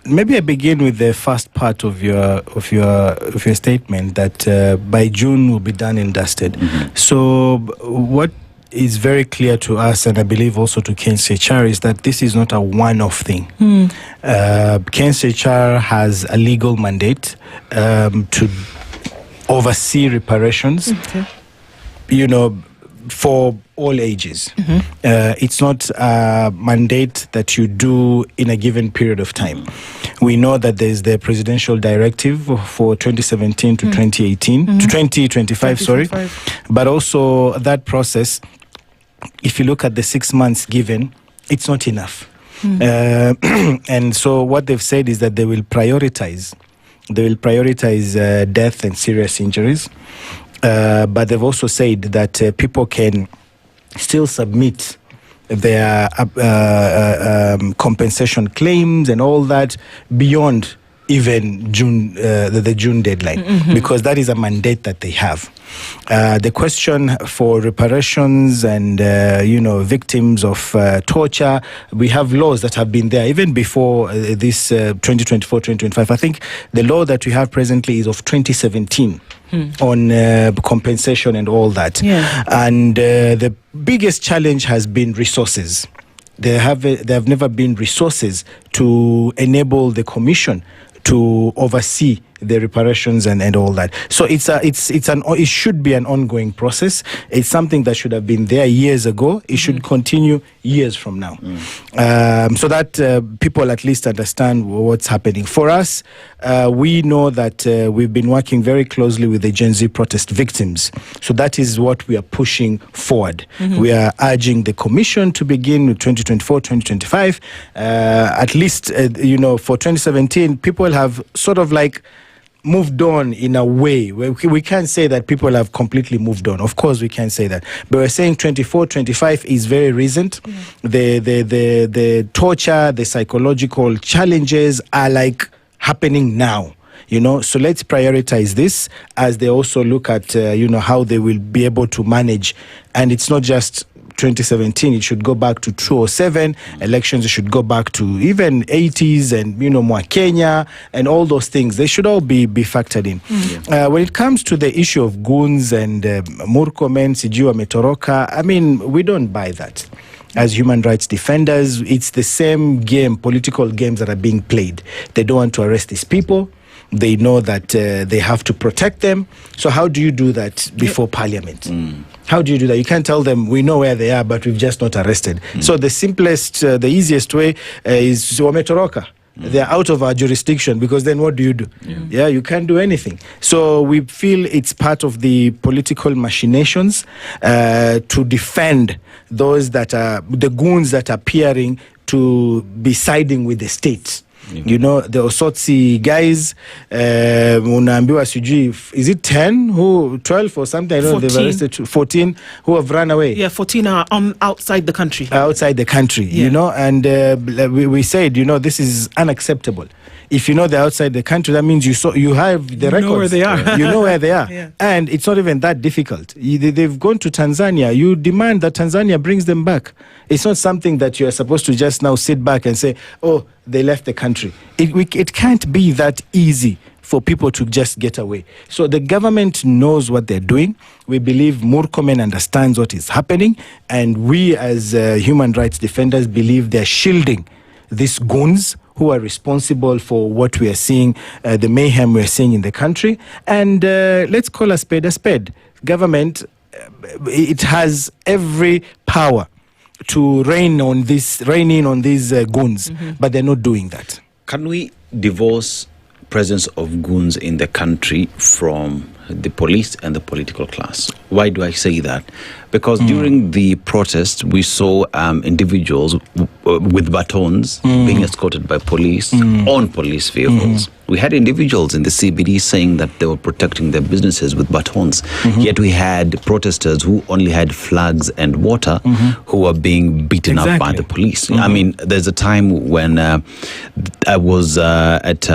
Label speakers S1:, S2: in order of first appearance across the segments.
S1: Maybe I begin with the first part of your statement that by June will be done and dusted. So what is very clear to us, and I believe also to KNCHR, is that this is not a one-off thing. KNCHR has a legal mandate to oversee reparations, for all ages. It's not a mandate that you do in a given period of time. We know that there's the presidential directive for 2017 to 2018, to 2025, sorry. But also that process, if you look at the 6 months given, it's not enough. And so what they've said is that they will prioritize death and serious injuries. But they've also said that people can still submit their compensation claims and all that beyond even June, the June deadline, because that is a mandate that they have. The question for reparations and victims of torture, we have laws that have been there even before this 2024-2025. I think the law that we have presently is of 2017 on compensation and all that. And the biggest challenge has been resources. There have never been resources to enable the commission to oversee the reparations and all that. So it should be an ongoing process. It's something that should have been there years ago. It should continue years from now. So that people at least understand what's happening. For us, we know that we've been working very closely with the Gen Z protest victims. So that is what we are pushing forward. We are urging the commission to begin with 2024, 2025. At least, for 2017, people have sort of like moved on in a way. We can't say that people have completely moved on. Of course, we can't say that. But we're saying 24, 25 is very recent. The torture, the psychological challenges are like happening now. So let's prioritize this as they also look at, how they will be able to manage. And it's not just 2017, it should go back to 2007. Elections should go back to even 80s and, Mwa Kenya and all those things. They should all be factored in. When it comes to the issue of goons and Murkomen, Sijua Metoroka, I mean, we don't buy that. As human rights defenders, it's the same game, political games that are being played. They don't want to arrest these people. They know that they have to protect them. So how do you do that before Parliament? How do you do that? You can't tell them, we know where they are, but we've just not arrested. So the simplest, the easiest way is Wametoroka. They're out of our jurisdiction, because then what do? You can't do anything. So we feel it's part of the political machinations to defend those that are, the goons that are appearing to be siding with the state. The Osotsi guys, unaambiwa sijui, is it 12 or something? I don't know, they've arrested 14 who have run away.
S2: 14 are outside the country.
S1: Outside the country, and we said, this is unacceptable. If they're outside the country, that means you have the records.
S2: You know where they are.
S1: You know where they are. And it's not even that difficult. They've gone to Tanzania. You demand that Tanzania brings them back. It's not something that you're supposed to just now sit back and say, oh, they left the country. It can't be that easy for people to just get away. So the government knows what they're doing. We believe Murkomen understands what is happening. And we as human rights defenders believe they're shielding these goons who are responsible for what we are seeing, the mayhem we're seeing in the country. And let's call a spade a spade. Government, it has every power to rein in on these goons, but they're not doing that.
S3: Can we divorce presence of goons in the country from the police and the political class? Why do I say that? Because during the protest, we saw individuals with batons being escorted by police on police vehicles. We had individuals in the CBD saying that they were protecting their businesses with batons. Yet we had protesters who only had flags and water who were being beaten up by the police. I mean, there's a time when I was at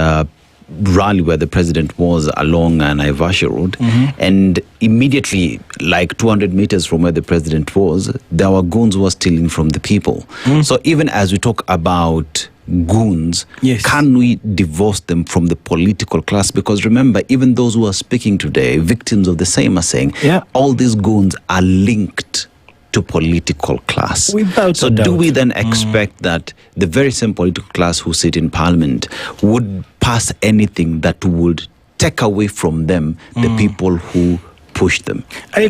S3: rally where the president was along Naivasha Road, and immediately, like 200 meters from where the president was, there were goons who were stealing from the people. So even as we talk about goons,
S1: Yes.
S3: can we divorce them from the political class? Because remember, even those who are speaking today, victims of the same, are saying all these goons are linked to political class.
S1: Without
S3: so
S1: a doubt.
S3: do we then expect that the very same political class who sit in parliament would pass anything that would take away from them the people who push them?
S1: And it